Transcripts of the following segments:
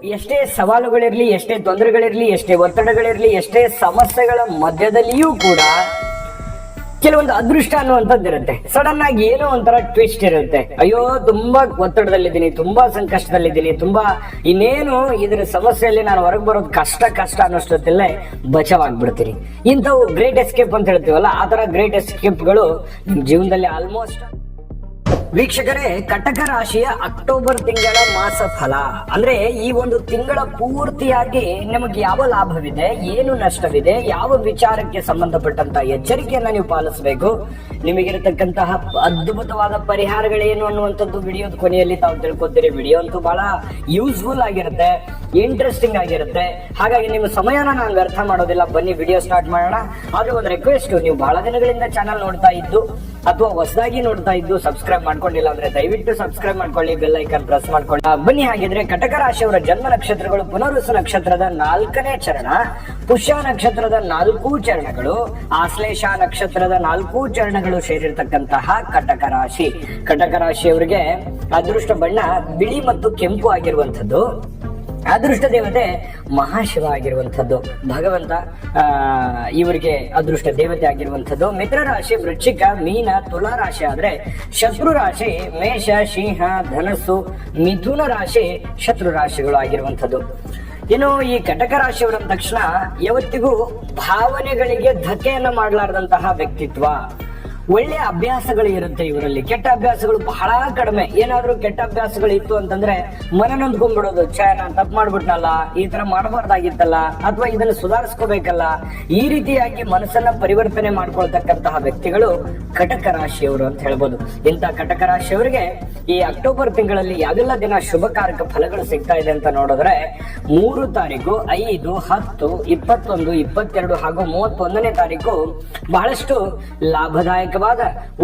ಎಷ್ಟೇ ಸವಾಲುಗಳಿರ್ಲಿ, ಎಷ್ಟೇ ತೊಂದರೆಗಳಿರ್ಲಿ, ಎಷ್ಟೇ ಒತ್ತಡಗಳಿರ್ಲಿ, ಎಷ್ಟೇ ಸಮಸ್ಯೆಗಳ ಮಧ್ಯದಲ್ಲಿಯೂ ಕೂಡ ಕೆಲವೊಂದು ಅದೃಷ್ಟ ಅನ್ನುವಂಥದ್ದು ಇರುತ್ತೆ. ಸಡನ್ ಆಗಿ ಏನೋ ಒಂಥರ ಟ್ವಿಸ್ಟ್ ಇರುತ್ತೆ. ಅಯ್ಯೋ ತುಂಬಾ ಒತ್ತಡದಲ್ಲಿದ್ದೀನಿ, ತುಂಬಾ ಸಂಕಷ್ಟದಲ್ಲಿದ್ದೀನಿ, ತುಂಬಾ ಇನ್ನೇನು ಇದ್ರ ಸಮಸ್ಯೆಯಲ್ಲಿ ನಾನು ಹೊರಗೆ ಬರೋದು ಕಷ್ಟ ಅನ್ನೋಷ್ಟೊತ್ತಲ್ಲೇ ಬಚಾವಾಗ್ಬಿಡ್ತೀನಿ. ಇಂಥವು ಗ್ರೇಟ್ ಎಸ್ಕೇಪ್ ಅಂತ ಹೇಳ್ತೀವಲ್ಲ, ಆ ತರ ಗ್ರೇಟ್ ಎಸ್ಕೇಪ್ಗಳು ನಿಮ್ ಜೀವನದಲ್ಲಿ ಆಲ್ಮೋಸ್ಟ್. ವೀಕ್ಷಕರೇ, ಕಟಕ ರಾಶಿಯ ಅಕ್ಟೋಬರ್ ತಿಂಗಳ ಮಾಸ ಫಲ ಅಂದ್ರೆ ಈ ಒಂದು ತಿಂಗಳ ಪೂರ್ತಿಯಾಗಿ ನಮಗೆ ಯಾವ ಲಾಭವಿದೆ, ಏನು ನಷ್ಟವಿದೆ, ಯಾವ ವಿಚಾರಕ್ಕೆ ಸಂಬಂಧಪಟ್ಟಂತ ಎಚ್ಚರಿಕೆಯನ್ನ ನೀವು ಪಾಲಿಸಬೇಕು, ನಿಮಗಿರತಕ್ಕಂತಹ ಅದ್ಭುತವಾದ ಪರಿಹಾರಗಳೇನು ಅನ್ನುವಂಥದ್ದು ವಿಡಿಯೋದ ಕೊನೆಯಲ್ಲಿ ತಾವು ತಿಳ್ಕೊತೀರಿ. ವಿಡಿಯೋ ಅಂತೂ ಬಹಳ ಯೂಸ್ಫುಲ್ ಆಗಿರುತ್ತೆ, ಇಂಟ್ರೆಸ್ಟಿಂಗ್ ಆಗಿರುತ್ತೆ. ಹಾಗಾಗಿ ನಿಮ್ಮ ಸಮಯನ ನಾನು ವ್ಯರ್ಥ ಮಾಡೋದಿಲ್ಲ. ಬನ್ನಿ ವಿಡಿಯೋ ಸ್ಟಾರ್ಟ್ ಮಾಡೋಣ. ಆದ್ರೆ ಒಂದು ರಿಕ್ವೆಸ್ಟ್, ನೀವು ಬಹಳ ದಿನಗಳಿಂದ ಚಾನಲ್ ನೋಡ್ತಾ ಇದ್ದು ಅಥವಾ ಹೊಸದಾಗಿ ನೋಡ್ತಾ ಇದ್ದು ಸಬ್ಸ್ಕ್ರೈಬ್ ಮಾಡ್ಕೊಂಡಿಲ್ಲ ಅಂದ್ರೆ ದಯವಿಟ್ಟು ಸಬ್ಸ್ಕ್ರೈಬ್ ಮಾಡ್ಕೊಳ್ಳಿ, ಬೆಲ್ ಐಕಾನ್ ಪ್ರೆಸ್ ಮಾಡ್ಕೊಳ್ಳಿ. ಬನ್ನಿ ಹಾಗಿದ್ರೆ ಕಟಕ ರಾಶಿಯವರ ಜನ್ಮ ನಕ್ಷತ್ರಗಳು ಪುನರ್ವಸು ನಕ್ಷತ್ರದ 4ನೇ ಚರಣ, ಪುಷ್ಯ ನಕ್ಷತ್ರದ 4 ಚರಣಗಳು, ಆಶ್ಲೇಷ ನಕ್ಷತ್ರದ 4 ಚರಣಗಳು ಸೇರಿರ್ತಕ್ಕಂತಹ ಕಟಕ ರಾಶಿ. ಕಟಕ ರಾಶಿಯವರಿಗೆ ಅದೃಷ್ಟ ಬಣ್ಣ ಬಿಳಿ ಮತ್ತು ಕೆಂಪು ಆಗಿರುವಂತದ್ದು. ಅದೃಷ್ಟ ದೇವತೆ ಮಹಾಶಿವ ಆಗಿರುವಂಥದ್ದು. ಭಗವಂತ ಇವರಿಗೆ ಅದೃಷ್ಟ ದೇವತೆ ಆಗಿರುವಂಥದ್ದು. ಮಿತ್ರ ರಾಶಿ ವೃಶ್ಚಿಕ, ಮೀನ, ತುಲಾ ರಾಶಿ ಆದ್ರೆ ಶತ್ರು ರಾಶಿ ಮೇಷ, ಸಿಂಹ, ಧನಸ್ಸು, ಮಿಥುನ ರಾಶಿ ಶತ್ರು ರಾಶಿಗಳು ಆಗಿರುವಂಥದ್ದು. ಇನ್ನು ಈ ಕಟಕ ರಾಶಿಯವರ ತಕ್ಷಣ ಯಾವತ್ತಿಗೂ ಭಾವನೆಗಳಿಗೆ ಧಕ್ಕೆಯನ್ನ ಮಾಡಲಾರದಂತಹ ವ್ಯಕ್ತಿತ್ವ, ಒಳ್ಳೆ ಅಭ್ಯಾಸಗಳು ಇರುತ್ತೆ ಇವರಲ್ಲಿ. ಕೆಟ್ಟ ಅಭ್ಯಾಸಗಳು ಬಹಳ ಕಡಿಮೆ. ಏನಾದ್ರೂ ಕೆಟ್ಟ ಅಭ್ಯಾಸಗಳು ಇತ್ತು ಅಂತಂದ್ರೆ ಮನ ನೊಂದ್ಕೊಂಡ್ಬಿಡೋದು, ನಾನು ತಪ್ಪು ಮಾಡ್ಬಿಟ್ನಲ್ಲ, ಈ ತರ ಮಾಡಬಾರ್ದಾಗಿತ್ತಲ್ಲ, ಅಥವಾ ಇದನ್ನು ಸುಧಾರಿಸ್ಕೋಬೇಕಲ್ಲ, ಈ ರೀತಿಯಾಗಿ ಮನಸ್ಸನ್ನ ಪರಿವರ್ತನೆ ಮಾಡ್ಕೊಳ್ತಕ್ಕಂತಹ ವ್ಯಕ್ತಿಗಳು ಕಟಕ ರಾಶಿಯವರು ಅಂತ ಹೇಳ್ಬೋದು. ಇಂಥ ಕಟಕ ರಾಶಿಯವರಿಗೆ ಈ ಅಕ್ಟೋಬರ್ ತಿಂಗಳಲ್ಲಿ ಯಾವೆಲ್ಲ ದಿನ ಶುಭಕಾರಕ ಫಲಗಳು ಸಿಗ್ತಾ ಇದೆ ಅಂತ ನೋಡಿದ್ರೆ 3 ತಾರೀಕು, 5, 10, 21, 22 ಹಾಗೂ 31ನೇ ತಾರೀಕು ಬಹಳಷ್ಟು ಲಾಭದಾಯಕವಾದ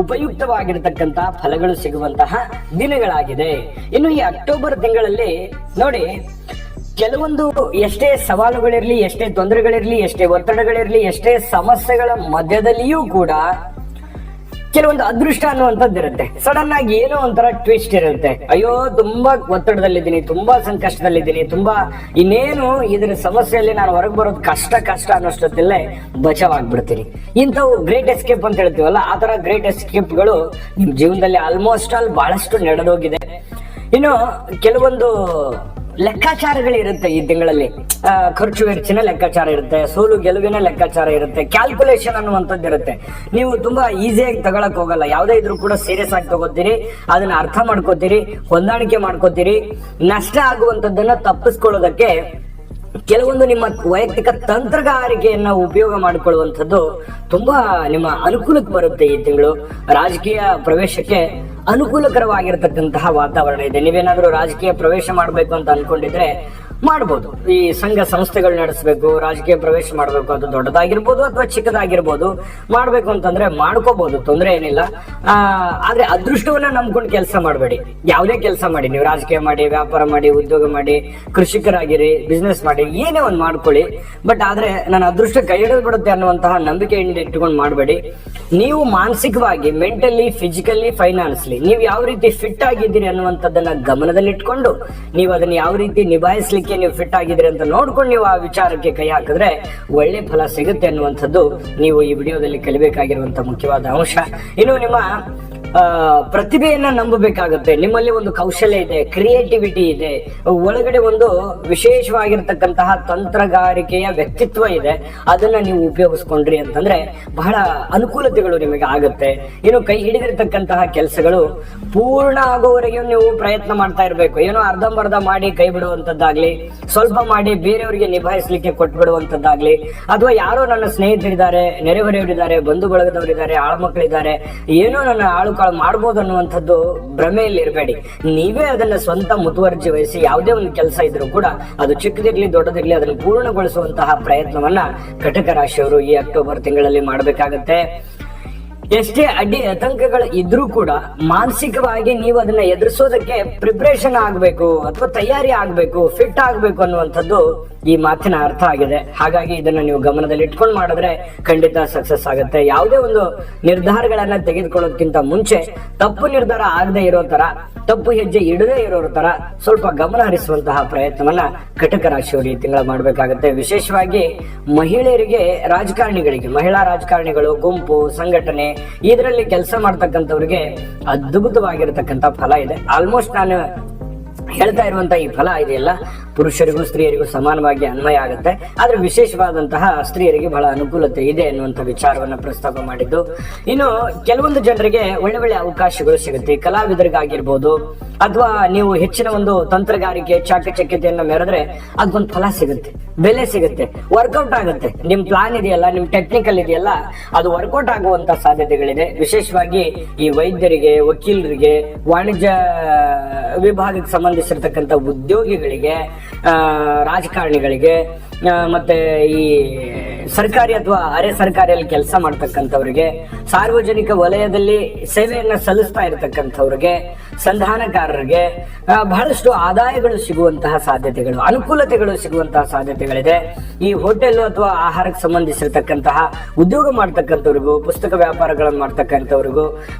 ಉಪಯುಕ್ತವಾಗಿರತಕ್ಕಂತಹ ಫಲಗಳು ಸಿಗುವಂತಹ ದಿನಗಳಾಗಿದೆ. ಇನ್ನು ಈ ಅಕ್ಟೋಬರ್ ತಿಂಗಳಲ್ಲಿ ನೋಡಿ, ಕೆಲವೊಂದು ಎಷ್ಟೇ ಸವಾಲುಗಳಿರ್ಲಿ, ಎಷ್ಟೇ ತೊಂದರೆಗಳಿರ್ಲಿ, ಎಷ್ಟೇ ಒತ್ತಡಗಳಿರ್ಲಿ, ಎಷ್ಟೇ ಸಮಸ್ಯೆಗಳ ಮಧ್ಯದಲ್ಲಿಯೂ ಕೂಡ ಕೆಲವೊಂದು ಅದೃಷ್ಟ ಅನ್ನುವಂಥದ್ದು ಇರುತ್ತೆ. ಸಡನ್ ಆಗಿ ಏನೋ ಒಂಥರ ಟ್ವಿಸ್ಟ್ ಇರುತ್ತೆ. ಅಯ್ಯೋ ತುಂಬಾ ಒತ್ತಡದಲ್ಲಿದ್ದೀನಿ, ತುಂಬಾ ಸಂಕಷ್ಟದಲ್ಲಿದ್ದೀನಿ, ತುಂಬಾ ಇನ್ನೇನು ಇದ್ರ ಸಮಸ್ಯೆಯಲ್ಲಿ ನಾನು ಹೊರಗೆ ಬರೋದು ಕಷ್ಟ ಅನ್ನೋಷ್ಟೊತ್ತಲ್ಲೇ ಬಚಾವಾಗ್ಬಿಡ್ತೀನಿ. ಇಂಥವು ಗ್ರೇಟ್ ಎಸ್ಕೇಪ್ ಅಂತ ಹೇಳ್ತೀವಲ್ಲ, ಆ ತರ ಗ್ರೇಟ್ ಎಸ್ಕೇಪ್ಗಳು ನಿಮ್ ಜೀವನದಲ್ಲಿ ಆಲ್ಮೋಸ್ಟ್ ಆಲ್ ಬಹಳಷ್ಟು ನಡೆದೋಗಿದೆ. ಇನ್ನು ಕೆಲವೊಂದು ಲೆಕ್ಕಾಚಾರಗಳಿರುತ್ತೆ ಈ ತಿಂಗಳಲ್ಲಿ. ಖರ್ಚು ವೆಚ್ಚಿನ ಲೆಕ್ಕಾಚಾರ ಇರುತ್ತೆ, ಸೋಲು ಗೆಲುವಿನ ಲೆಕ್ಕಾಚಾರ ಇರುತ್ತೆ, ಕ್ಯಾಲ್ಕುಲೇಷನ್ ಅನ್ನುವಂಥದ್ದು ಇರುತ್ತೆ. ನೀವು ತುಂಬಾ ಈಸಿಯಾಗಿ ತಗೊಳಕ್ ಹೋಗಲ್ಲ. ಯಾವುದೇ ಇದ್ರೂ ಕೂಡ ಸೀರಿಯಸ್ ಆಗಿ ತಗೋತೀರಿ, ಅದನ್ನ ಅರ್ಥ ಮಾಡ್ಕೋತೀರಿ, ಹೊಂದಾಣಿಕೆ ಮಾಡ್ಕೋತೀರಿ. ನಷ್ಟ ಆಗುವಂತದ್ದನ್ನ ತಪ್ಪಿಸ್ಕೊಳ್ಳೋದಕ್ಕೆ ಕೆಲವೊಂದು ನಿಮ್ಮ ವೈಯಕ್ತಿಕ ತಂತ್ರಗಾರಿಕೆಯನ್ನ ಉಪಯೋಗ ಮಾಡಿಕೊಳ್ಳುವಂಥದ್ದು ತುಂಬಾ ನಿಮ್ಮ ಅನುಕೂಲಕ್ಕೆ ಬರುತ್ತೆ. ಈ ತಿಂಗಳು ರಾಜಕೀಯ ಪ್ರವೇಶಕ್ಕೆ ಅನುಕೂಲಕರವಾಗಿರತಕ್ಕಂತಹ ವಾತಾವರಣ ಇದೆ. ನೀವೇನಾದ್ರೂ ರಾಜಕೀಯ ಪ್ರವೇಶ ಮಾಡ್ಬೇಕು ಅಂತ ಅನ್ಕೊಂಡಿದ್ರೆ ಮಾಡ್ಬೋದು. ಈ ಸಂಘ ಸಂಸ್ಥೆಗಳು ನಡೆಸಬೇಕು, ರಾಜಕೀಯ ಪ್ರವೇಶ ಮಾಡ್ಬೇಕು, ಅದು ದೊಡ್ಡದಾಗಿರ್ಬೋದು ಅಥವಾ ಚಿಕ್ಕದಾಗಿರ್ಬೋದು, ಮಾಡ್ಬೇಕು ಅಂತಂದ್ರೆ ಮಾಡ್ಕೋಬಹುದು, ತೊಂದರೆ ಏನಿಲ್ಲ. ಆದ್ರೆ ಅದೃಷ್ಟವನ್ನ ನಂಬ್ಕೊಂಡು ಕೆಲಸ ಮಾಡಬೇಡಿ. ಯಾವುದೇ ಕೆಲಸ ಮಾಡಿ, ನೀವು ರಾಜಕೀಯ ಮಾಡಿ, ವ್ಯಾಪಾರ ಮಾಡಿ, ಉದ್ಯೋಗ ಮಾಡಿ, ಕೃಷಿಕರಾಗಿರಿ, ಬಿಸ್ನೆಸ್ ಮಾಡಿ, ಏನೇ ಒಂದು ಮಾಡ್ಕೊಳ್ಳಿ. ಬಟ್ ಆದ್ರೆ ನನ್ನ ಅದೃಷ್ಟ ಕೈ ಹಿಡಿದು ಬಿಡುತ್ತೆ ಅನ್ನುವಂತಹ ನಂಬಿಕೆಯಿಂದ ಇಟ್ಟುಕೊಂಡು ಮಾಡಬೇಡಿ. ನೀವು ಮಾನಸಿಕವಾಗಿ, ಮೆಂಟಲಿ, ಫಿಸಿಕಲಿ, ಫೈನಾನ್ಸ್ಲಿ ನೀವು ಯಾವ ರೀತಿ ಫಿಟ್ ಆಗಿದ್ದೀರಿ ಅನ್ನುವಂಥದ್ದನ್ನ ಗಮನದಲ್ಲಿಟ್ಕೊಂಡು ನೀವು ಅದನ್ನ ಯಾವ ರೀತಿ ನಿಭಾಯಿಸ್ಲಿಕ್ಕೆ ನೀವು ಫಿಟ್ ಆಗಿದ್ರಿ ಅಂತ ನೋಡ್ಕೊಂಡು ನೀವು ಆ ವಿಚಾರಕ್ಕೆ ಕೈ ಹಾಕಿದ್ರೆ ಒಳ್ಳೆ ಫಲ ಸಿಗುತ್ತೆ ಅನ್ನುವಂಥದ್ದು ನೀವು ಈ ವಿಡಿಯೋದಲ್ಲಿ ಕಲಿಬೇಕಾಗಿರುವಂತಹ ಮುಖ್ಯವಾದ ಅಂಶ. ಇನ್ನು ನಿಮ್ಮ ಪ್ರತಿಭೆಯನ್ನ ನಂಬಬೇಕಾಗುತ್ತೆ. ನಿಮ್ಮಲ್ಲಿ ಒಂದು ಕೌಶಲ್ಯ ಇದೆ, ಕ್ರಿಯೇಟಿವಿಟಿ ಇದೆ, ಒಳಗಡೆ ಒಂದು ವಿಶೇಷವಾಗಿರ್ತಕ್ಕಂತಹ ತಂತ್ರಗಾರಿಕೆಯ ವ್ಯಕ್ತಿತ್ವ ಇದೆ. ಅದನ್ನ ನೀವು ಉಪಯೋಗಿಸ್ಕೊಂಡ್ರಿ ಅಂತಂದ್ರೆ ಬಹಳ ಅನುಕೂಲತೆಗಳು ನಿಮಗೆ ಆಗುತ್ತೆ. ಇನ್ನು ಕೈ ಹಿಡಿದಿರ್ತಕ್ಕಂತಹ ಕೆಲಸಗಳು ಪೂರ್ಣ ಆಗೋವರೆಗೆ ನೀವು ಪ್ರಯತ್ನ ಮಾಡ್ತಾ ಇರ್ಬೇಕು. ಏನೋ ಅರ್ಧಂಬರ್ಧ ಮಾಡಿ ಕೈ ಬಿಡುವಂತದ್ದಾಗ್ಲಿ, ಸ್ವಲ್ಪ ಮಾಡಿ ಬೇರೆಯವರಿಗೆ ನಿಭಾಯಿಸ್ಲಿಕ್ಕೆ ಕೊಟ್ಬಿಡುವಂತದ್ದಾಗ್ಲಿ, ಅಥವಾ ಯಾರೋ ನನ್ನ ಸ್ನೇಹಿತರಿದ್ದಾರೆ, ನೆರೆಹೊರೆಯವರಿದ್ದಾರೆ, ಬಂಧು ಬಳಗದವರಿದ್ದಾರೆ, ಆಳ್ಮಕ್ಳಿದ್ದಾರೆ, ಏನೋ ನನ್ನ ಆಳು ಮಾಡ್ಬೋದು ಅನ್ನುವಂಥದ್ದು ಭ್ರಮೆಯಲ್ಲಿ ಇರಬೇಡಿ. ನೀವೇ ಅದನ್ನ ಸ್ವಂತ ಮುತುವರ್ಜಿ ವಹಿಸಿ ಯಾವುದೇ ಒಂದು ಕೆಲಸ ಇದ್ರೂ ಕೂಡ ಅದು ಚಿಕ್ಕದಿರ್ಲಿ ದೊಡ್ಡದಿರ್ಲಿ ಅದನ್ನು ಪೂರ್ಣಗೊಳಿಸುವಂತಹ ಪ್ರಯತ್ನವನ್ನ ಕಟಕ ರಾಶಿಯವರು ಈ ಅಕ್ಟೋಬರ್ ತಿಂಗಳಲ್ಲಿ ಮಾಡಬೇಕಾಗತ್ತೆ. ಎಷ್ಟೇ ಅಡ್ಡಿ ಆತಂಕಗಳು ಇದ್ರೂ ಕೂಡ ಮಾನಸಿಕವಾಗಿ ನೀವು ಅದನ್ನ ಎದುರಿಸೋದಕ್ಕೆ ಪ್ರಿಪರೇಷನ್ ಆಗ್ಬೇಕು ಅಥವಾ ತಯಾರಿ ಆಗ್ಬೇಕು, ಫಿಟ್ ಆಗ್ಬೇಕು ಅನ್ನುವಂಥದ್ದು ಈ ಮಾತಿನ ಅರ್ಥ ಆಗಿದೆ. ಹಾಗಾಗಿ ಇದನ್ನ ನೀವು ಗಮನದಲ್ಲಿ ಇಟ್ಕೊಂಡು ಮಾಡಿದ್ರೆ ಖಂಡಿತ ಸಕ್ಸಸ್ ಆಗುತ್ತೆ. ಯಾವುದೇ ಒಂದು ನಿರ್ಧಾರಗಳನ್ನ ತೆಗೆದುಕೊಳ್ಳೋದಕ್ಕಿಂತ ಮುಂಚೆ ತಪ್ಪು ನಿರ್ಧಾರ ಆಗದೆ ಇರೋ ತರ, ತಪ್ಪು ಹೆಜ್ಜೆ ಇಡದೇ ಇರೋ ತರ ಸ್ವಲ್ಪ ಗಮನ ಹರಿಸುವಂತಹ ಪ್ರಯತ್ನವನ್ನ ಕಟಕ ರಾಶಿಯವರು ಈ ತಿಂಗಳ ಮಾಡಬೇಕಾಗುತ್ತೆ. ವಿಶೇಷವಾಗಿ ಮಹಿಳೆಯರಿಗೆ, ರಾಜಕಾರಣಿಗಳಿಗೆ, ಮಹಿಳಾ ರಾಜಕಾರಣಿಗಳು, ಗುಂಪು ಸಂಘಟನೆ ಇದರಲ್ಲಿ ಕೆಲಸ ಮಾಡ್ತಕ್ಕಂಥವ್ರಿಗೆ ಅದ್ಭುತವಾಗಿರತಕ್ಕಂತ ಫಲ ಇದೆ. ಆಲ್ಮೋಸ್ಟ್ ನಾನು ಹೇಳ್ತಾ ಇರುವಂತ ಈ ಫಲ ಇದೆಯಲ್ಲ, ಪುರುಷರಿಗೂ ಸ್ತ್ರೀಯರಿಗೂ ಸಮಾನವಾಗಿ ಅನ್ವಯ ಆಗುತ್ತೆ. ಆದ್ರೆ ವಿಶೇಷವಾದಂತಹ ಸ್ತ್ರೀಯರಿಗೆ ಬಹಳ ಅನುಕೂಲತೆ ಇದೆ ಅನ್ನುವಂಥ ವಿಚಾರವನ್ನ ಪ್ರಸ್ತಾಪ ಮಾಡಿದ್ದು. ಇನ್ನು ಕೆಲವೊಂದು ಜನರಿಗೆ ಒಳ್ಳೆ ಒಳ್ಳೆ ಅವಕಾಶಗಳು ಸಿಗುತ್ತೆ. ಕಲಾವಿದರಿಗಾಗಿರ್ಬೋದು ಅಥವಾ ನೀವು ಹೆಚ್ಚಿನ ಒಂದು ತಂತ್ರಗಾರಿಕೆ, ಚಾಕಚಕ್ಯತೆಯನ್ನ ಮೆರೆದ್ರೆ ಅದಕ್ಕೊಂದು ಫಲ ಸಿಗುತ್ತೆ, ಬೆಲೆ ಸಿಗುತ್ತೆ, ವರ್ಕೌಟ್ ಆಗುತ್ತೆ. ನಿಮ್ ಪ್ಲಾನ್ ಇದೆಯಲ್ಲ, ನಿಮ್ ಟೆಕ್ನಿಕಲ್ ಇದೆಯಲ್ಲ, ಅದು ವರ್ಕೌಟ್ ಆಗುವಂತ ಸಾಧ್ಯತೆಗಳಿದೆ. ವಿಶೇಷವಾಗಿ ಈ ವೈದ್ಯರಿಗೆ, ವಕೀಲರಿಗೆ, ವಾಣಿಜ್ಯ ವಿಭಾಗಕ್ಕೆ ಸಂಬಂಧಿಸಿರ್ತಕ್ಕಂಥ ಉದ್ಯೋಗಿಗಳಿಗೆ, ರಾಜಕಾರಣಿಗಳಿಗೆ, ಮತ್ತೆ ಈ ಸರ್ಕಾರಿ ಅಥವಾ ಅರೆ ಸರ್ಕಾರಿಯಲ್ಲಿ ಕೆಲಸ ಮಾಡ್ತಕ್ಕಂಥವ್ರಿಗೆ, ಸಾರ್ವಜನಿಕ ವಲಯದಲ್ಲಿ ಸೇವೆಯನ್ನ ಸಲ್ಲಿಸ್ತಾ ಇರತಕ್ಕಂಥವ್ರಿಗೆ, ಸಂಧಾನಕಾರರಿಗೆ ಬಹಳಷ್ಟು ಆದಾಯಗಳು ಸಿಗುವಂತಹ ಸಾಧ್ಯತೆಗಳು, ಅನುಕೂಲತೆಗಳು ಸಿಗುವಂತಹ ಸಾಧ್ಯತೆಗಳಿದೆ. ಈ ಹೋಟೆಲ್ ಅಥವಾ ಆಹಾರಕ್ಕೆ ಸಂಬಂಧಿಸಿರ್ತಕ್ಕಂತಹ ಉದ್ಯೋಗ ಮಾಡ್ತಕ್ಕಂಥವ್ರಿಗೂ, ಪುಸ್ತಕ ವ್ಯಾಪಾರಗಳನ್ನು ಮಾಡ್ತಕ್ಕಂಥವ್ರಿಗೂ,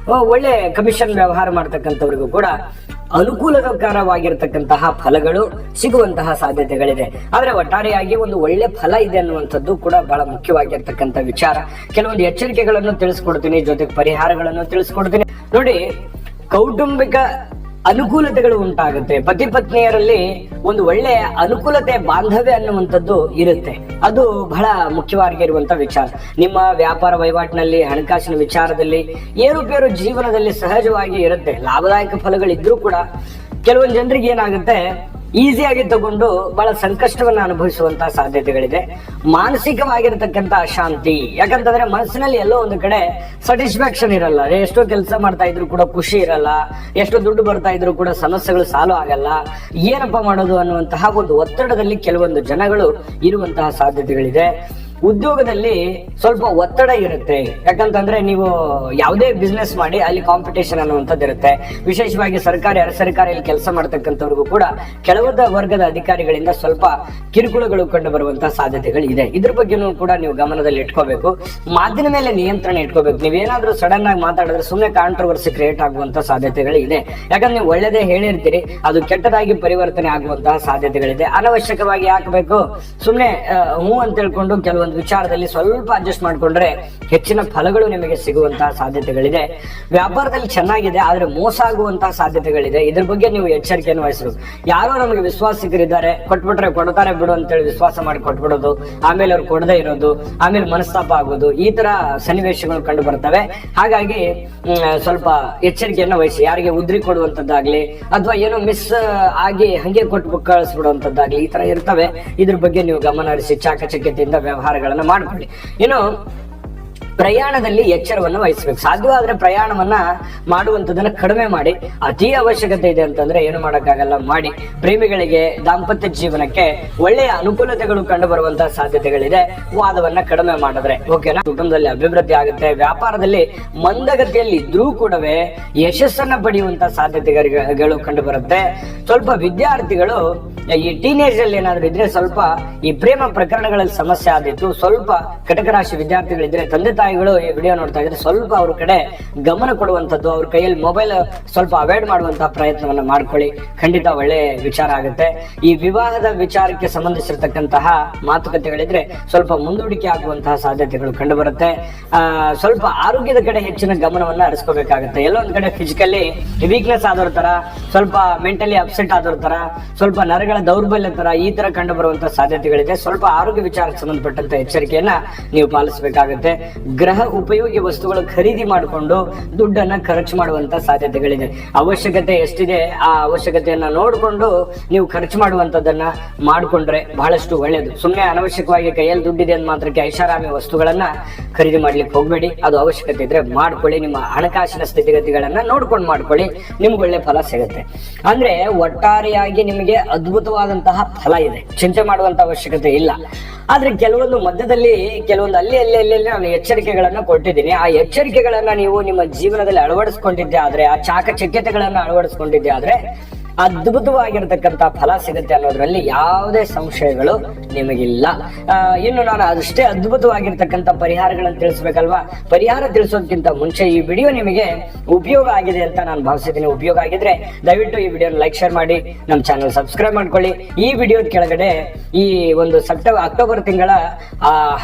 ಒಳ್ಳೆ ಕಮಿಷನ್ ವ್ಯವಹಾರ ಮಾಡ್ತಕ್ಕಂಥವ್ರಿಗೂ ಕೂಡ ಅನುಕೂಲಕರವಾಗಿರ್ತಕ್ಕಂತಹ ಫಲಗಳು ಸಿಗುವಂತಹ ಸಾಧ್ಯತೆಗಳಿದೆ. ಆದ್ರೆ ಒಟ್ಟಾರೆಯಾಗಿ ಒಂದು ಒಳ್ಳೆ ಫಲ ಇದೆ ಅನ್ನುವಂಥದ್ದು ಕೂಡ ಬಹಳ ಮುಖ್ಯವಾಗಿರ್ತಕ್ಕಂಥ ವಿಚಾರ. ಕೆಲವೊಂದು ಎಚ್ಚರಿಕೆಗಳನ್ನು ತಿಳಿಸ್ಕೊಡ್ತೀನಿ, ಜೊತೆಗೆ ಪರಿಹಾರಗಳನ್ನು ತಿಳಿಸ್ಕೊಡ್ತೀನಿ. ನೋಡಿ, ಕೌಟುಂಬಿಕ ಅನುಕೂಲತೆಗಳು ಉಂಟಾಗುತ್ತೆ. ಪತಿ ಪತ್ನಿಯರಲ್ಲಿ ಒಂದು ಒಳ್ಳೆ ಅನುಕೂಲತೆ, ಬಾಂಧವ್ಯ ಅನ್ನುವಂಥದ್ದು ಇರುತ್ತೆ. ಅದು ಬಹಳ ಮುಖ್ಯವಾಗಿರುವಂತ ವಿಚಾರ. ನಿಮ್ಮ ವ್ಯಾಪಾರ ವಹಿವಾಟಿನಲ್ಲಿ, ಹಣಕಾಸಿನ ವಿಚಾರದಲ್ಲಿ ಏರುಪೇರು ಜೀವನದಲ್ಲಿ ಸಹಜವಾಗಿ ಇರುತ್ತೆ. ಲಾಭದಾಯಕ ಫಲಗಳಿದ್ರೂ ಕೂಡ ಕೆಲವೊಂದು ಜನರಿಗೆ ಏನಾಗುತ್ತೆ, ಈಸಿಯಾಗಿ ತಗೊಂಡು ಬಹಳ ಸಂಕಷ್ಟವನ್ನ ಅನುಭವಿಸುವಂತಹ ಸಾಧ್ಯತೆಗಳಿದೆ. ಮಾನಸಿಕವಾಗಿರತಕ್ಕಂತ ಅಶಾಂತಿ, ಯಾಕಂತಂದ್ರೆ ಮನಸ್ಸಿನಲ್ಲಿ ಎಲ್ಲೋ ಒಂದು ಕಡೆ ಸ್ಯಾಟಿಸ್ಫ್ಯಾಕ್ಷನ್ ಇರಲ್ಲ. ಎಷ್ಟೋ ಕೆಲಸ ಮಾಡ್ತಾ ಇದ್ರು ಕೂಡ ಖುಷಿ ಇರಲ್ಲ, ಎಷ್ಟೋ ದುಡ್ಡು ಬರ್ತಾ ಇದ್ರು ಕೂಡ ಸಮಸ್ಯೆಗಳು ಸಾಲ್ವ್ ಆಗಲ್ಲ, ಏನಪ್ಪಾ ಮಾಡೋದು ಅನ್ನುವಂತಹ ಒಂದು ಒತ್ತಡದಲ್ಲಿ ಕೆಲವೊಂದು ಜನಗಳು ಇರುವಂತಹ ಸಾಧ್ಯತೆಗಳಿದೆ. ಉದ್ಯೋಗದಲ್ಲಿ ಸ್ವಲ್ಪ ಒತ್ತಡ ಇರುತ್ತೆ. ಯಾಕಂತಂದ್ರೆ ನೀವು ಯಾವುದೇ ಬಿಸ್ನೆಸ್ ಮಾಡಿ ಅಲ್ಲಿ ಕಾಂಪಿಟೇಷನ್ ಅನ್ನುವಂಥದ್ದು ಇರುತ್ತೆ. ವಿಶೇಷವಾಗಿ ಸರ್ಕಾರಿ, ಅರೆ ಸರ್ಕಾರಿಯಲ್ಲಿ ಕೆಲಸ ಮಾಡ್ತಕ್ಕಂಥವ್ರಿಗೂ ಕೂಡ ಕೆಳವರ್ಗ ವರ್ಗದ ಅಧಿಕಾರಿಗಳಿಂದ ಸ್ವಲ್ಪ ಕಿರುಕುಳಗಳು ಕಂಡು ಬರುವಂತಹ ಸಾಧ್ಯತೆಗಳು ಇದೆ. ಇದ್ರ ಬಗ್ಗೆನೂ ಕೂಡ ನೀವು ಗಮನದಲ್ಲಿ ಇಟ್ಕೋಬೇಕು. ಮಾತಿನ ಮೇಲೆ ನಿಯಂತ್ರಣ ಇಟ್ಕೋಬೇಕು. ನೀವೇನಾದ್ರೂ ಸಡನ್ ಆಗಿ ಮಾತಾಡಿದ್ರೆ ಸುಮ್ಮನೆ ಕಾಂಟ್ರವರ್ಸಿ ಕ್ರಿಯೇಟ್ ಆಗುವಂತಹ ಸಾಧ್ಯತೆಗಳು ಇದೆ. ಯಾಕಂದ್ರೆ ನೀವು ಒಳ್ಳೇದೇ ಹೇಳಿರ್ತೀರಿ, ಅದು ಕೆಟ್ಟದಾಗಿ ಪರಿವರ್ತನೆ ಆಗುವಂತಹ ಸಾಧ್ಯತೆಗಳಿದೆ. ಅನವಶ್ಯಕವಾಗಿ ಹಾಕಬೇಕು, ಸುಮ್ಮನೆ ಹೂ ಅಂತ ಹೇಳ್ಕೊಂಡು ಕೆಲವೊಂದು ವಿಚಾರದಲ್ಲಿ ಸ್ವಲ್ಪ ಅಡ್ಜಸ್ಟ್ ಮಾಡ್ಕೊಂಡ್ರೆ ಹೆಚ್ಚಿನ ಫಲಗಳು ನಿಮಗೆ ಸಿಗುವಂತಹ ಸಾಧ್ಯತೆಗಳಿದೆ. ವ್ಯಾಪಾರದಲ್ಲಿ ಚೆನ್ನಾಗಿದೆ, ಆದ್ರೆ ಮೋಸ ಆಗುವಂತಹ ಸಾಧ್ಯತೆಗಳಿದೆ. ಇದ್ರ ಬಗ್ಗೆ ನೀವು ಎಚ್ಚರಿಕೆಯನ್ನು ವಹಿಸಬೇಕು. ಯಾರೋ ನಮಗೆ ವಿಶ್ವಾಸಿಕರಿದ್ದಾರೆ, ಕೊಟ್ಬಿಟ್ರೆ ಕೊಡ್ತಾರೆ ಬಿಡು ಅಂತೇಳಿ ವಿಶ್ವಾಸ ಮಾಡಿ ಕೊಟ್ಬಿಡೋದು, ಆಮೇಲೆ ಅವ್ರು ಕೊಡದೇ ಇರೋದು, ಆಮೇಲೆ ಮನಸ್ತಾಪ ಆಗೋದು, ಈ ತರ ಸನ್ನಿವೇಶಗಳು ಕಂಡು ಬರ್ತವೆ. ಹಾಗಾಗಿ ಸ್ವಲ್ಪ ಎಚ್ಚರಿಕೆಯನ್ನು ವಹಿಸಿ. ಯಾರಿಗೆ ಉದ್ರಿ ಕೊಡುವಂತದ್ದಾಗ್ಲಿ ಅಥವಾ ಏನೋ ಮಿಸ್ ಆಗಿ ಹಂಗೆ ಕೊಟ್ಟು ಕಳಿಸ್ಬಿಡುವಂತದ್ದಾಗ್ಲಿ, ಈ ತರ ಇರ್ತವೆ. ಇದ್ರ ಬಗ್ಗೆ ನೀವು ಗಮನ ಹರಿಸಿ ಚಾಕಚಕ್ಯತೆಯಿಂದ ವ್ಯವಹಾರಗಳನ್ನ ಮಾಡ್ಕೊಳ್ಳಿ. ಇನ್ನು ಪ್ರಯಾಣದಲ್ಲಿ ಎಚ್ಚರವನ್ನು ವಹಿಸಬೇಕು. ಸಾಧ್ಯವಾದ್ರೆ ಪ್ರಯಾಣವನ್ನ ಮಾಡುವಂತದನ್ನ ಕಡಿಮೆ ಮಾಡಿ. ಅತಿ ಅವಶ್ಯಕತೆ ಇದೆ ಅಂತಂದ್ರೆ ಏನು ಮಾಡಕ್ಕಾಗಲ್ಲ, ಮಾಡಿ. ಪ್ರೇಮಿಗಳಿಗೆ ದಾಂಪತ್ಯ ಜೀವನಕ್ಕೆ ಒಳ್ಳೆಯ ಅನುಕೂಲತೆಗಳು ಕಂಡು ಬರುವಂತಹ ಸಾಧ್ಯತೆಗಳಿದೆ. ವಾದವನ್ನ ಕಡಿಮೆ ಮಾಡಿದ್ರೆ ಓಕೆನಾ, ಕುಟುಂಬದಲ್ಲಿ ಅಭಿವೃದ್ಧಿ ಆಗುತ್ತೆ. ವ್ಯಾಪಾರದಲ್ಲಿ ಮಂದಗತಿಯಲ್ಲಿ ಇದ್ರೂ ಕೂಡ ಯಶಸ್ಸನ್ನ ಪಡೆಯುವಂತಹ ಸಾಧ್ಯತೆಗಳು ಕಂಡು ಬರುತ್ತೆ. ಸ್ವಲ್ಪ ವಿದ್ಯಾರ್ಥಿಗಳು ಈ ಟೀನೇಜ್ ಅಲ್ಲಿ ಏನಾದ್ರು ಇದ್ರೆ, ಸ್ವಲ್ಪ ಈ ಪ್ರೇಮ ಪ್ರಕರಣಗಳಲ್ಲಿ ಸಮಸ್ಯೆ ಆದಿತ್ತು, ಸ್ವಲ್ಪ ಕಟಕ ರಾಶಿ ವಿದ್ಯಾರ್ಥಿಗಳಿದ್ರೆ, ತಂದೆ ತಾಯಿಗಳು ಈ ವಿಡಿಯೋ ನೋಡ್ತಾ ಇದ್ರೆ ಸ್ವಲ್ಪ ಅವ್ರ ಕಡೆ ಗಮನ ಕೊಡುವಂತದ್ದು, ಅವ್ರ ಕೈಯಲ್ಲಿ ಮೊಬೈಲ್ ಸ್ವಲ್ಪ ಅವಾಯ್ಡ್ ಮಾಡುವಂತಹ ಪ್ರಯತ್ನವನ್ನ ಮಾಡ್ಕೊಳ್ಳಿ. ಖಂಡಿತ ಒಳ್ಳೆ ವಿಚಾರ ಆಗುತ್ತೆ. ಈ ವಿವಾಹದ ವಿಚಾರಕ್ಕೆ ಸಂಬಂಧಿಸಿರ್ತಕ್ಕಂತಹ ಮಾತುಕತೆಗಳಿದ್ರೆ ಸ್ವಲ್ಪ ಮುಂದೂಡಿಕೆ ಆಗುವಂತಹ ಸಾಧ್ಯತೆಗಳು ಕಂಡು ಬರುತ್ತೆ. ಸ್ವಲ್ಪ ಆರೋಗ್ಯದ ಕಡೆ ಹೆಚ್ಚಿನ ಗಮನವನ್ನ ಹರಿಸ್ಕೋಬೇಕಾಗುತ್ತೆ. ಎಲ್ಲೋ ಒಂದ್ ಕಡೆ ಫಿಸಿಕಲಿ ವೀಕ್ನೆಸ್ ಆದವ್ರ ತರ, ಸ್ವಲ್ಪ ಮೆಂಟಲಿ ಅಪ್ಸೆಟ್ ಆದವ್ರ ತರ, ಸ್ವಲ್ಪ ನರಗಳ ದೌರ್ಬಲ್ಯ ತರ, ಈ ತರ ಕಂಡು ಬರುವಂತಹ ಸಾಧ್ಯತೆಗಳಿದೆ. ಸ್ವಲ್ಪ ಆರೋಗ್ಯ ವಿಚಾರಕ್ಕೆ ಸಂಬಂಧಪಟ್ಟಂತ ಎಚ್ಚರಿಕೆಯನ್ನ ನೀವು ಪಾಲಿಸಬೇಕಾಗುತ್ತೆ. ಗೃಹ ಉಪಯೋಗಿ ವಸ್ತುಗಳು ಖರೀದಿ ಮಾಡಿಕೊಂಡು ದುಡ್ಡನ್ನ ಖರ್ಚು ಮಾಡುವಂತ ಸಾಧ್ಯತೆಗಳಿದೆ. ಅವಶ್ಯಕತೆ ಎಷ್ಟಿದೆ ಆ ಅವಶ್ಯಕತೆಯನ್ನ ನೋಡಿಕೊಂಡು ನೀವು ಖರ್ಚು ಮಾಡುವಂತದನ್ನ ಮಾಡಿಕೊಂಡ್ರೆ ಬಹಳಷ್ಟು ಒಳ್ಳೆಯದು. ಸುಮ್ಮನೆ ಅನವಶ್ಯಕವಾಗಿ ಕೈಯಲ್ಲಿ ದುಡ್ಡಿದೆ ಅಂತ ಮಾತ್ರಕ್ಕೆ ಐಷಾರಾಮಿ ವಸ್ತುಗಳನ್ನ ಖರೀದಿ ಮಾಡ್ಲಿಕ್ಕೆ ಹೋಗ್ಬೇಡಿ. ಅದು ಅವಶ್ಯಕತೆ ಇದ್ರೆ ಮಾಡ್ಕೊಳ್ಳಿ. ನಿಮ್ಮ ಹಣಕಾಸಿನ ಸ್ಥಿತಿಗತಿಗಳನ್ನ ನೋಡ್ಕೊಂಡು ಮಾಡ್ಕೊಳ್ಳಿ, ನಿಮ್ಗೆ ಒಳ್ಳೆ ಫಲ ಸಿಗುತ್ತೆ. ಅಂದ್ರೆ ಒಟ್ಟಾರೆಯಾಗಿ ನಿಮಗೆ ಅದ್ಭುತ ಅದ್ಭುತವಾದಂತಹ ಫಲ ಇದೆ, ಚಿಂತೆ ಮಾಡುವಂತ ಅವಶ್ಯಕತೆ ಇಲ್ಲ. ಆದ್ರೆ ಕೆಲವೊಂದು ಮಧ್ಯದಲ್ಲಿ ಕೆಲವೊಂದು ಅಲ್ಲಿ ನಾನು ಎಚ್ಚರಿಕೆಗಳನ್ನ ಕೊಟ್ಟಿದ್ದೀನಿ. ಆ ಎಚ್ಚರಿಕೆಗಳನ್ನ ನೀವು ನಿಮ್ಮ ಜೀವನದಲ್ಲಿ ಅಳವಡಿಸ್ಕೊಂಡಿದ್ದೆ ಆದ್ರೆ, ಆ ಚಾಕಚಕ್ಯತೆಗಳನ್ನ ಅಳವಡಿಸ್ಕೊಂಡಿದ್ದೆ ಆದ್ರೆ ಅದ್ಭುತವಾಗಿರ್ತಕ್ಕಂಥ ಫಲ ಸಿಗುತ್ತೆ ಅನ್ನೋದ್ರಲ್ಲಿ ಯಾವುದೇ ಸಂಶಯಗಳು ನಿಮಗಿಲ್ಲ. ಇನ್ನು ನಾನು ಅಷ್ಟೇ ಅದ್ಭುತವಾಗಿರ್ತಕ್ಕಂಥ ಪರಿಹಾರಗಳನ್ನು ತಿಳಿಸ್ಬೇಕಲ್ವಾ? ಪರಿಹಾರ ತಿಳಿಸೋದಕ್ಕಿಂತ ಮುಂಚೆ ಈ ವಿಡಿಯೋ ನಿಮಗೆ ಉಪಯೋಗ ಆಗಿದೆ ಅಂತ ನಾನು ಭಾವಿಸಿದ್ದೀನಿ. ಉಪಯೋಗ ಆಗಿದ್ರೆ ದಯವಿಟ್ಟು ಈ ವಿಡಿಯೋನ ಲೈಕ್, ಶೇರ್ ಮಾಡಿ, ನಮ್ಮ ಚಾನಲ್ ಸಬ್ಸ್ಕ್ರೈಬ್ ಮಾಡ್ಕೊಳ್ಳಿ. ಈ ವಿಡಿಯೋದ ಕೆಳಗಡೆ ಈ ಒಂದು ಅಕ್ಟೋಬರ್ ತಿಂಗಳ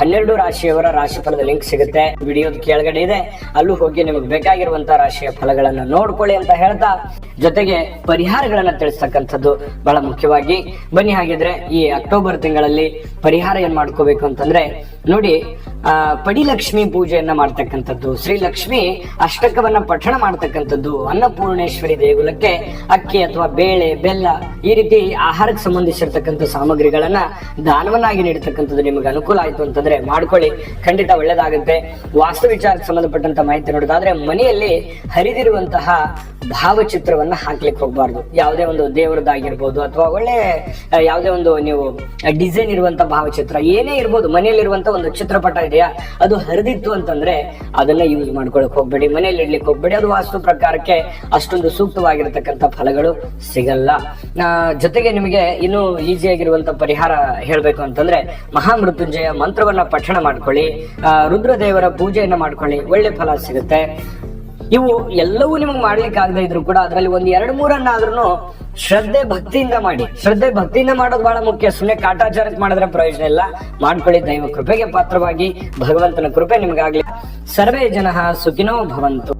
12 ರಾಶಿಯವರ ರಾಶಿಫಲದ ಲಿಂಕ್ ಸಿಗುತ್ತೆ, ವಿಡಿಯೋದ ಕೆಳಗಡೆ ಇದೆ. ಅಲ್ಲೂ ಹೋಗಿ ನಿಮಗೆ ಬೇಕಾಗಿರುವಂತಹ ರಾಶಿಯ ಫಲಗಳನ್ನ ನೋಡ್ಕೊಳ್ಳಿ ಅಂತ ಹೇಳ್ತಾ, ಜೊತೆಗೆ ಪರಿಹಾರಗಳನ್ನ ತಿಳಿಸ್ತಕ್ಕಂಥದ್ದು ಬಹಳ ಮುಖ್ಯವಾಗಿ. ಬನ್ನಿ ಹಾಗಿದ್ರೆ ಈ ಅಕ್ಟೋಬರ್ ತಿಂಗಳಲ್ಲಿ ಪರಿಹಾರ ಏನ್ ಮಾಡ್ಕೋಬೇಕು ಅಂತಂದ್ರೆ, ನೋಡಿ, ಪಡಿಲಕ್ಷ್ಮಿ ಪೂಜೆಯನ್ನ ಮಾಡ್ತಕ್ಕಂಥದ್ದು, ಶ್ರೀ ಲಕ್ಷ್ಮಿ ಅಷ್ಟಕವನ್ನ ಪಠಣ ಮಾಡ್ತಕ್ಕಂಥದ್ದು, ಅನ್ನಪೂರ್ಣೇಶ್ವರಿ ದೇಗುಲಕ್ಕೆ ಅಕ್ಕಿ ಅಥವಾ ಬೇಳೆ, ಬೆಲ್ಲ ಈ ರೀತಿ ಆಹಾರಕ್ಕೆ ಸಂಬಂಧಿಸಿರ್ತಕ್ಕಂಥ ಸಾಮಗ್ರಿಗಳನ್ನ ದಾನವನ್ನಾಗಿ ನೀಡತಕ್ಕಂಥದ್ದು ನಿಮಗೆ ಅನುಕೂಲ ಆಯ್ತು ಅಂತಂದ್ರೆ ಮಾಡ್ಕೊಳ್ಳಿ, ಖಂಡಿತ ಒಳ್ಳೇದಾಗುತ್ತೆ. ವಾಸ್ತು ವಿಚಾರಕ್ಕೆ ಸಂಬಂಧಪಟ್ಟಂತ ಮಾಹಿತಿ ನೋಡೋದಾದ್ರೆ, ಮನೆಯಲ್ಲಿ ಹರಿದಿರುವಂತಹ ಭಾವಚಿತ್ರವನ್ನ ಹಾಕ್ಲಿಕ್ಕೆ ಹೋಗ್ಬಾರ್ದು. ಯಾವುದೇ ಒಂದು ದೇವರದಾಗಿರ್ಬೋದು ಅಥವಾ ಒಳ್ಳೆ ಯಾವುದೇ ಒಂದು ನೀವು ಡಿಸೈನ್ ಇರುವಂತ ಭಾವಚಿತ್ರ ಏನೇ ಇರ್ಬೋದು, ಮನೆಯಲ್ಲಿರುವಂತ ಒಂದು ಚಿತ್ರಪಟ ಇದೆಯಾ ಅದು ಹರಿದಿತ್ತು ಅಂತಂದ್ರೆ ಅದನ್ನ ಯೂಸ್ ಮಾಡ್ಕೊಳಕ್ ಹೋಗ್ಬೇಡಿ, ಮನೆಯಲ್ಲಿ ಇಡ್ಲಿಕ್ಕೆ ಹೋಗ್ಬೇಡಿ. ಅದು ವಾಸ್ತು ಪ್ರಕಾರಕ್ಕೆ ಅಷ್ಟೊಂದು ಸೂಕ್ತವಾಗಿರ್ತಕ್ಕಂಥ ಫಲಗಳು ಸಿಗಲ್ಲ. ಜೊತೆಗೆ ನಿಮಗೆ ಇನ್ನೂ ಈಸಿಯಾಗಿರುವಂತ ಪರಿಹಾರ ಹೇಳ್ಬೇಕು ಅಂತಂದ್ರೆ, ಮಹಾಮೃತ್ಯುಂಜಯ ಮಂತ್ರವನ್ನ ಪಠಣ ಮಾಡ್ಕೊಳ್ಳಿ, ರುದ್ರದೇವರ ಪೂಜೆಯನ್ನ ಮಾಡ್ಕೊಳ್ಳಿ, ಒಳ್ಳೆ ಫಲ ಸಿಗುತ್ತೆ. ಇವು ಎಲ್ಲವೂ ನಿಮಗೆ ಮಾಡ್ಲಿಕ್ಕೆ ಆಗದೆ ಇದ್ರು ಕೂಡ ಅದರಲ್ಲಿ ಒಂದು 2-3 ಶ್ರದ್ಧೆ ಭಕ್ತಿಯಿಂದ ಮಾಡಿ. ಶ್ರದ್ಧೆ ಭಕ್ತಿಯಿಂದ ಮಾಡೋದು ಬಹಳ ಮುಖ್ಯ. ಸುಮ್ಮನೆ ಕಾಟಾಚಾರಕ್ಕೆ ಮಾಡಿದ್ರೆ ಪ್ರಯೋಜನ ಇಲ್ಲ. ಮಾಡ್ಕೊಳ್ಳಿ. ದೈವ ಕೃಪೆಗೆ ಪಾತ್ರವಾಗಿ ಭಗವಂತನ ಕೃಪೆ ನಿಮಗಾಗ್ಲಿ. ಸರ್ವೇ ಜನಃ ಸುಖಿನೋ ಭವಂತು.